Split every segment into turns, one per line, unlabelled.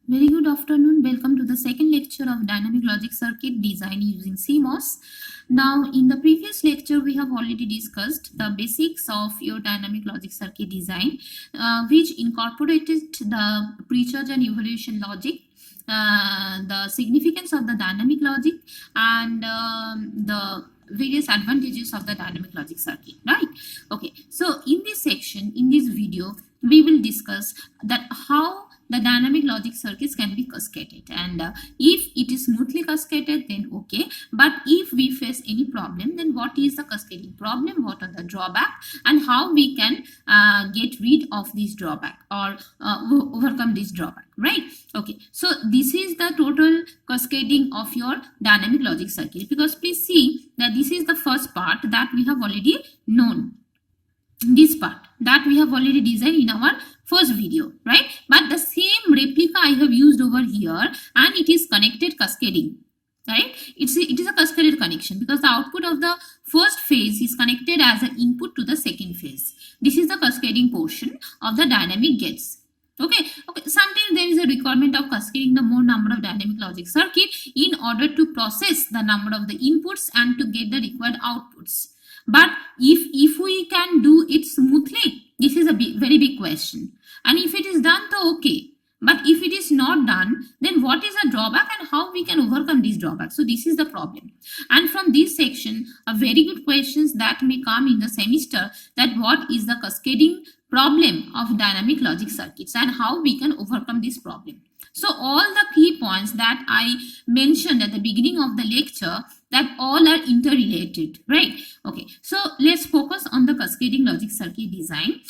Very good afternoon. Welcome to the second lecture of dynamic logic circuit design using CMOS. Now, in the previous lecture, we have already discussed the basics of your dynamic logic circuit design, which incorporated the pre-charge and evaluation logic, the significance of the dynamic logic, and the various advantages of the dynamic logic circuit, right? Okay, so in this section, in this video, we will discuss that how the dynamic logic circuits can be cascaded, and if it is smoothly cascaded, then okay. But if we face any problem, then what is the cascading problem, what are the drawback, and how we can get rid of this drawback or overcome this drawback, right? Okay, so this is the total cascading of your dynamic logic circuit, because please see that this is the first part that we have already known, this part that we have already designed in our first video, right? But the same replica I have used over here, and it is connected cascading, right? It is a cascaded connection because the output of the first phase is connected as an input to the second phase. This is the cascading portion of the dynamic gates. Okay, sometimes there is a requirement of cascading the more number of dynamic logic circuit in order to process the number of the inputs and to get the required outputs. But if we can do it smoothly, this is a very big question. And if it is done, then okay. But if it is not done, then what is the drawback and how we can overcome these drawbacks? So this is the problem. And from this section, a very good questions that may come in the semester, that what is the cascading problem of dynamic logic circuits and how we can overcome this problem. So all the key points that I mentioned at the beginning of the lecture, that all are interrelated, right? Okay, so let's focus on the cascading logic circuit design.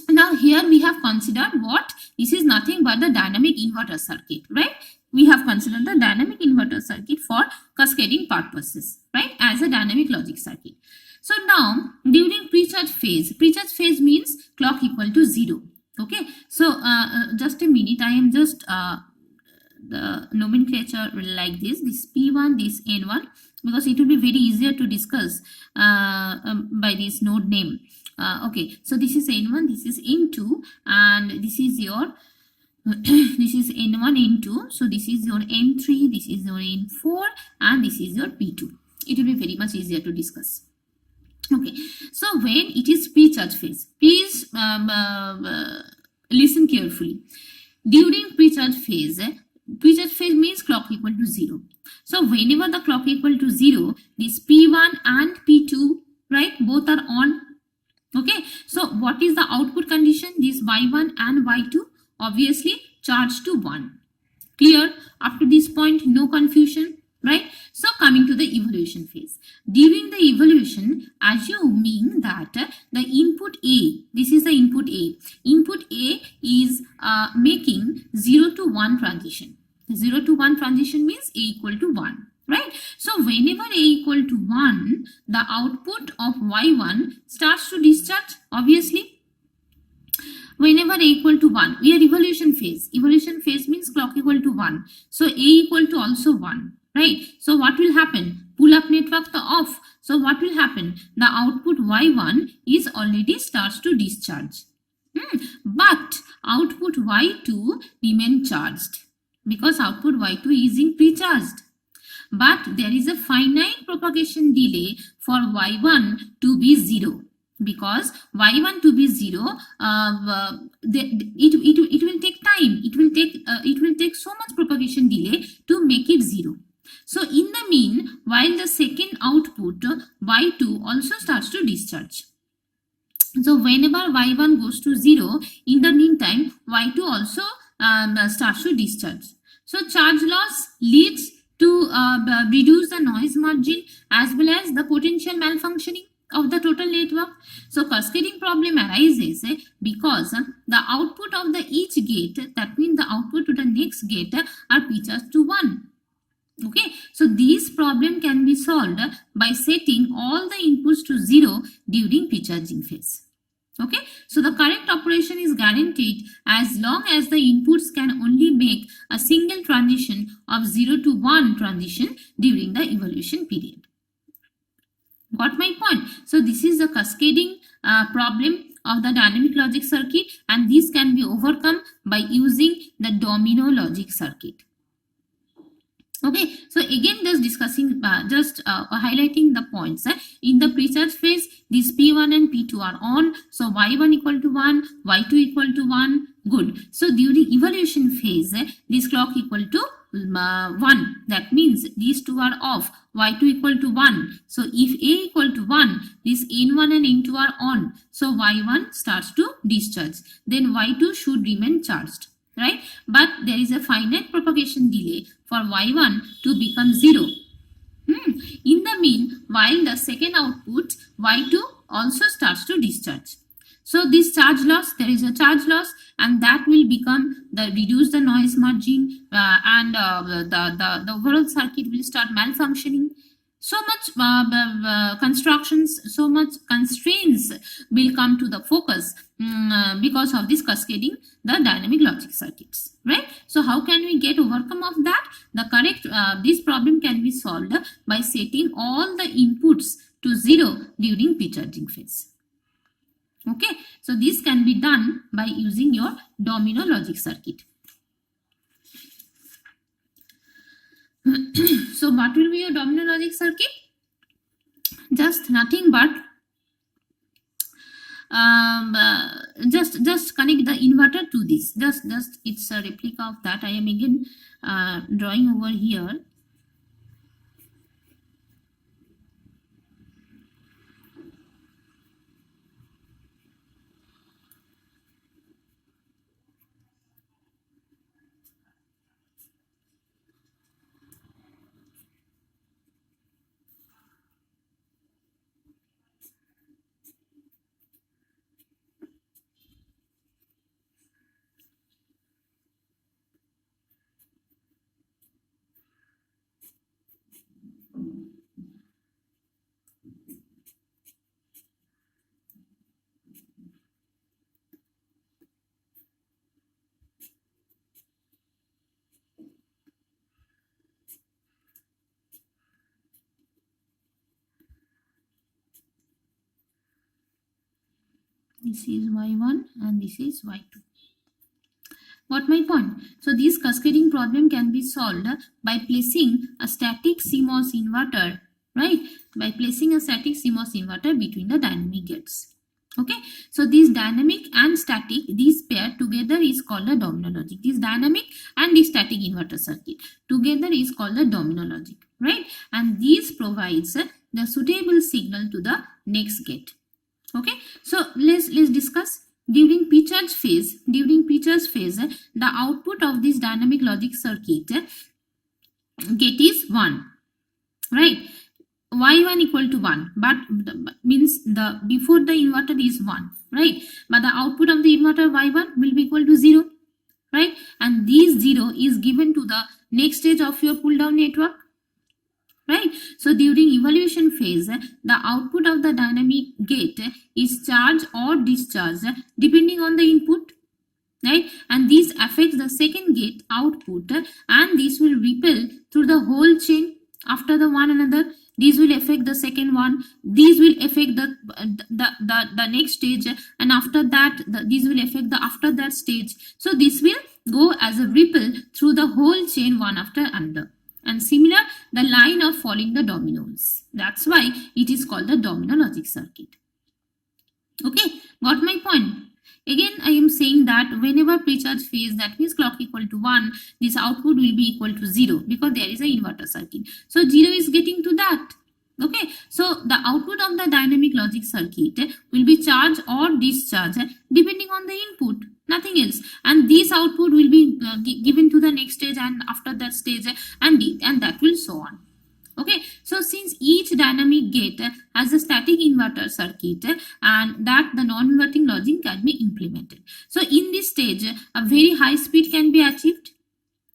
Now here we have considered what? This is nothing but the dynamic inverter circuit, right? We have considered the dynamic inverter circuit for cascading purposes, right? As a dynamic logic circuit. So now during pre-charge phase means clock equal to 0. Okay, so just a minute, I am just the nomenclature like this P1, this N1, because it will be very easier to discuss by this node name. Okay, so this is N1, this is N2, and this is your this is N1, N2, so this is your N3, this is your N4, and this is your P2. It will be very much easier to discuss. Okay, so when it is pre-charge phase, please listen carefully. During pre-charge phase means clock equal to 0. So whenever the clock equal to 0, this P1 and P2, right, both are on. Okay, so what is the output condition? This Y1 and Y2, obviously charged to 1. Clear? Up to this point, no confusion, right? So coming to the evaluation phase. During the evaluation, assuming that the input A, this is the input A. Input A is making 0 to 1 transition. 0 to 1 transition means A equal to 1. Right? So whenever A equal to 1, the output of Y1 starts to discharge, obviously. Whenever A equal to 1, we are evaluation phase. Evaluation phase means clock equal to 1. So A equal to also 1. Right? So what will happen? Pull-up network the off. So what will happen? The output Y1 is already starts to discharge. But output Y2 remain charged because output Y2 is in pre-charged. But there is a finite propagation delay for Y1 to be 0, because Y1 to be 0, it will take time. It will take so much propagation delay to make it 0. So in the mean, while the second output Y2 also starts to discharge. So whenever Y1 goes to 0, in the meantime Y2 also starts to discharge. So charge loss leads to reduce the noise margin as well as the potential malfunctioning of the total network. So cascading problem arises because the output of the each gate, that means the output to the next gate, are pre-charged to 1. Okay, so this problem can be solved by setting all the inputs to 0 during pre-charging phase. Okay, so the correct operation is guaranteed as long as the inputs can only make a single transition of 0 to 1 transition during the evaluation period. Got my point? So this is the cascading problem of the dynamic logic circuit, and these can be overcome by using the domino logic circuit. Okay, so again just discussing, highlighting the points. In the pre-charge phase, these P1 and P2 are on. So Y1 equal to 1, Y2 equal to 1. Good. So during evaluation phase, this clock equal to 1. That means these two are off. Y2 equal to 1. So if A equal to 1, this N1 and N2 are on. So Y1 starts to discharge. Then Y2 should remain charged. Right, but there is a finite propagation delay for Y1 to become 0. In the mean, while the second output Y2 also starts to discharge. So this charge loss, there is a charge loss, and that will become reduce the noise margin, and the overall circuit will start malfunctioning. So much constructions, so much constraints will come to the focus because of this cascading the dynamic logic circuits, right? So how can we get overcome of that? The correct this problem can be solved by setting all the inputs to 0 during pre-charging phase. Okay, so this can be done by using your domino logic circuit. So what will be your domino logic circuit? Just nothing but just connect the inverter to this. Just it's a replica of that. I am again drawing over here. This is Y1 and this is Y2. Got my point? So this cascading problem can be solved by placing a static CMOS inverter, right? By placing a static CMOS inverter between the dynamic gates. Okay, so this dynamic and static, this pair together is called a domino logic. This dynamic and the static inverter circuit together is called the domino logic, right? And this provides the suitable signal to the next gate. Okay, so let's discuss. During pre-charge phase, the output of this dynamic logic circuit gate is 1, right? Y1 equal to 1, but means the before the inverter is 1, right? But the output of the inverter Y1 will be equal to 0, right? And this 0 is given to the next stage of your pull down network, right? So during evaluation phase, the output of the dynamic gate is charged or discharged depending on the input, right? And this affects the second gate output, and this will ripple through the whole chain after the one another. These will affect the second one, these will affect the next stage, and after that these will affect the after that stage. So this will go as a ripple through the whole chain one after another. And similar, the line of falling the dominoes. That's why it is called the domino logic circuit. Okay, got my point? Again, I am saying that whenever pre-charge phase, that means clock equal to 1, this output will be equal to 0 because there is an inverter circuit. So 0 is getting to that. Okay, so the output of the dynamic logic circuit will be charged or discharged depending on the input, nothing else. And this output will be given to the next stage and after that stage, and that will so on. Okay, so since each dynamic gate has a static inverter circuit, and that the non-inverting logic can be implemented. So in this stage, a very high speed can be achieved,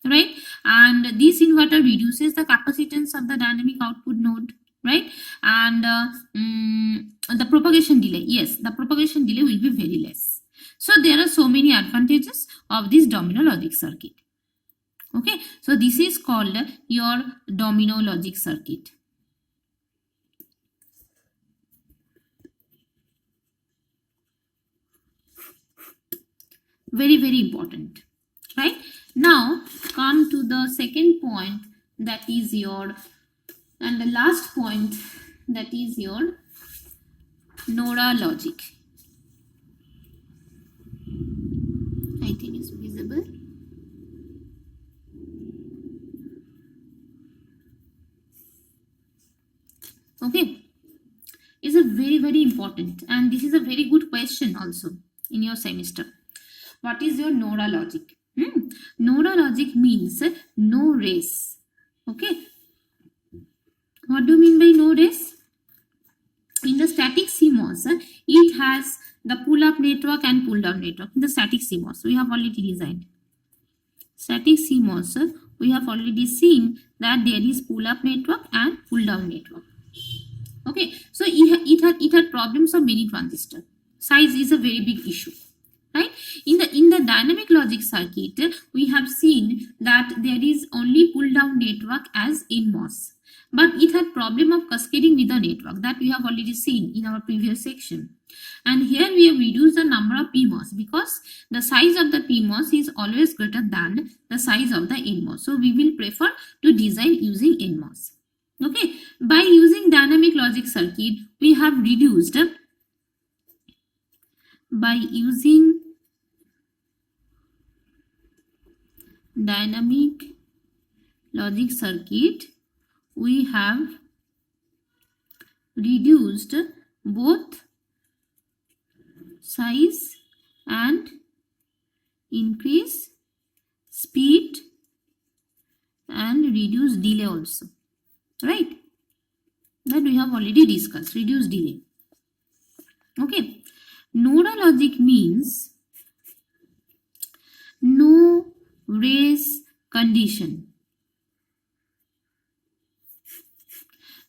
right? And this inverter reduces the capacitance of the dynamic output node, right? And the propagation delay, yes, the propagation delay will be very less. So there are so many advantages of this domino logic circuit. Okay, so this is called your domino logic circuit. Very, very important, right? Now come to the second point, that is your, and the last point, that is your NORA logic. I think it's visible. Okay, is a very important, and this is a very good question also in your semester. What is your NORA logic? NORA logic means no race. Okay, what do you mean by no race? In the static CMOS, it has the pull-up network and pull-down network. In the static CMOS, we have already designed. Static CMOS, we have already seen that there is pull-up network and pull-down network. Okay, so it had problems of many transistors. Size is a very big issue, right? In the dynamic logic circuit, we have seen that there is only pull-down network as NMOS. But it had problem of cascading with the network, that we have already seen in our previous section. And here we have reduced the number of PMOS because the size of the PMOS is always greater than the size of the NMOS. So we will prefer to design using NMOS. Okay, by using dynamic logic circuit, we have reduced, by using dynamic logic circuit, we have reduced both size and increase speed and reduce delay also, right? That we have already discussed, reduce delay. Okay, NORA logic means no race condition.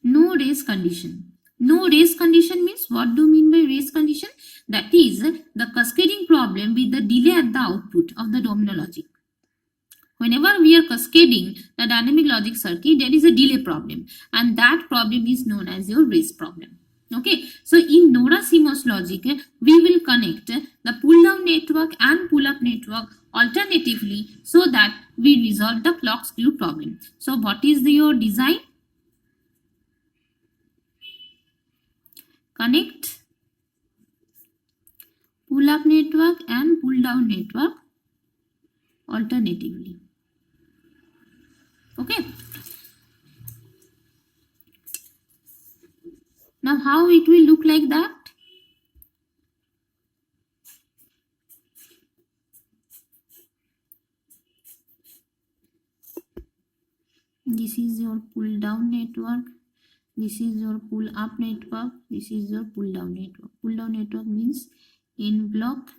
No race condition. No race condition means, what do you mean by race condition? That is the cascading problem with the delay at the output of the domino logic. Whenever we are cascading the dynamic logic circuit, there is a delay problem, and that problem is known as your race problem. Okay, so in NORA CMOS logic, we will connect the pull-down network and pull-up network alternatively so that we resolve the clock skew problem. So what is your design? Connect pull-up network and pull-down network alternatively. Okay. Now how it will look like that? This is your pull-down network. This is your pull-up network. This is your pull-down network. Pull-down network means N block.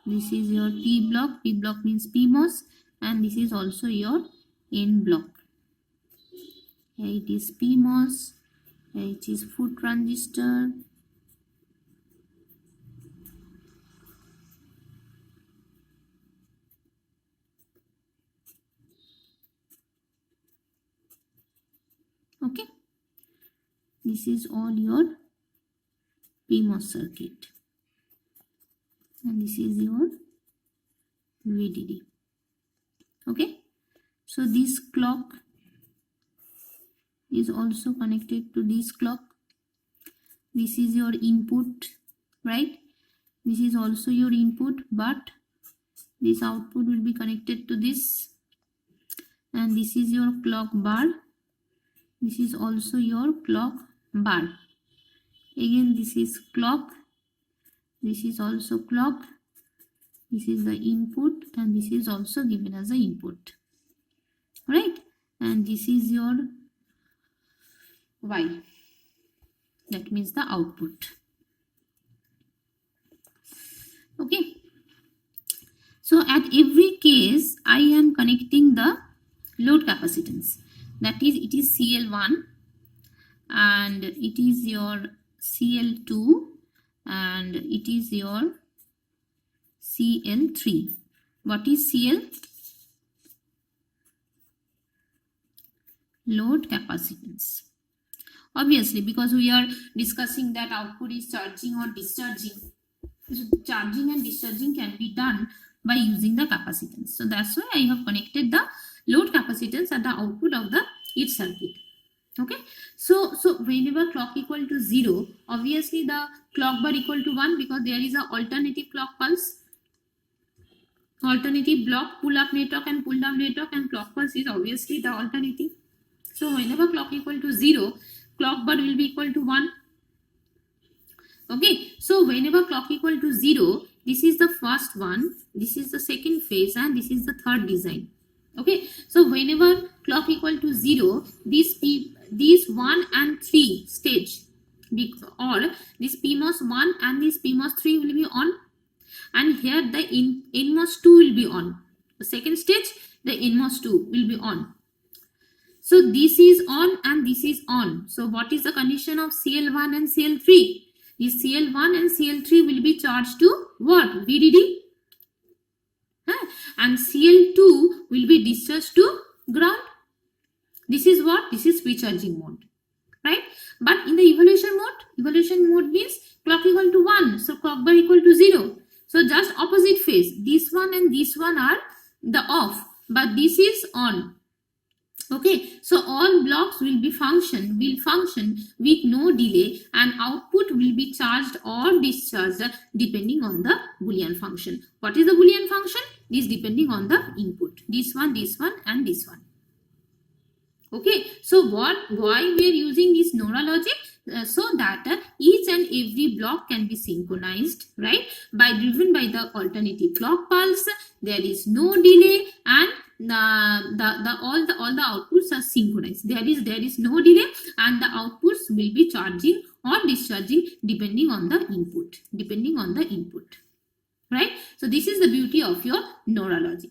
This is your P block. P block means PMOS, and this is also your N block. Here it is PMOS. Here it is foot transistor. Okay. This is all your PMOS circuit, and this is your VDD. Okay, so this clock is also connected to this clock. This is your input, right? This is also your input, but this output will be connected to this, and this is your clock bar. This is also your clock bar. Again, this is clock. This is also clock. This is the input, and this is also given as the input, right? And this is your Y. That means the output. Okay. So at every case, I am connecting the load capacitance. That is, it is CL1, and it is your CL2, and it is your CL3. What is CL? Load capacitance. Obviously, because we are discussing that output is charging or discharging. So charging and discharging can be done by using the capacitance. So that's why I have connected the load capacitance at the output of the each circuit. Okay, so whenever clock equal to 0, obviously the clock bar equal to 1 because there is a alternative clock pulse, alternative block, pull up network and pull down network, and clock pulse is obviously the alternative. So whenever clock equal to 0, clock bar will be equal to 1. Okay, so whenever clock equal to 0, this is the first one, this is the second phase, and this is the third design. Okay, so whenever clock equal to 0, these 1 and 3 stage, or this PMOS 1 and this PMOS 3 will be on, and here the NMOS 2 will be on. The second stage, the NMOS 2 will be on. So this is on and this is on. So what is the condition of CL1 and CL3? This CL1 and CL3 will be charged to what? VDD. And CL2 will be discharged to ground. This is what? This is pre-charging mode, right? But in the evolution mode means clock equal to 1, so clock bar equal to 0. So just opposite phase, this one and this one are the off, but this is on. Okay, so all blocks will function with no delay, and output will be charged or discharged depending on the Boolean function. What is the Boolean function? This depending on the input. This one, and this one. Okay, so why we are using this NORA logic? So that each and every block can be synchronized, right? Driven by the alternative clock pulse. There is no delay, and all the outputs are synchronized. There is no delay, and the outputs will be charging or discharging depending on the input, right? So this is the beauty of your NORA logic.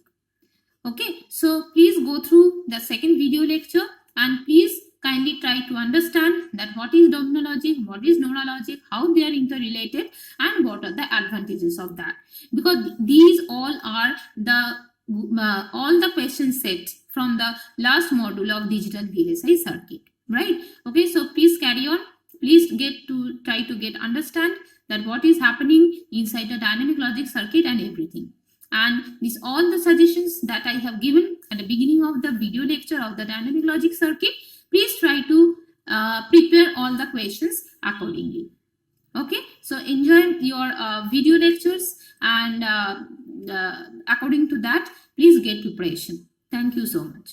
Okay, so please go through the second video lecture, and please kindly try to understand that what is domino logic, what is NORA logic, how they are interrelated, and what are the advantages of that, because these all are the question set from the last module of digital VLSI circuit, right? Okay, so please carry on. Please try to get understand that what is happening inside the dynamic logic circuit and everything. And these all the suggestions that I have given at the beginning of the video lecture of the dynamic logic circuit. Please try to prepare all the questions accordingly. Okay, so enjoy your video lectures, and according to that, please get preparation. Thank you so much.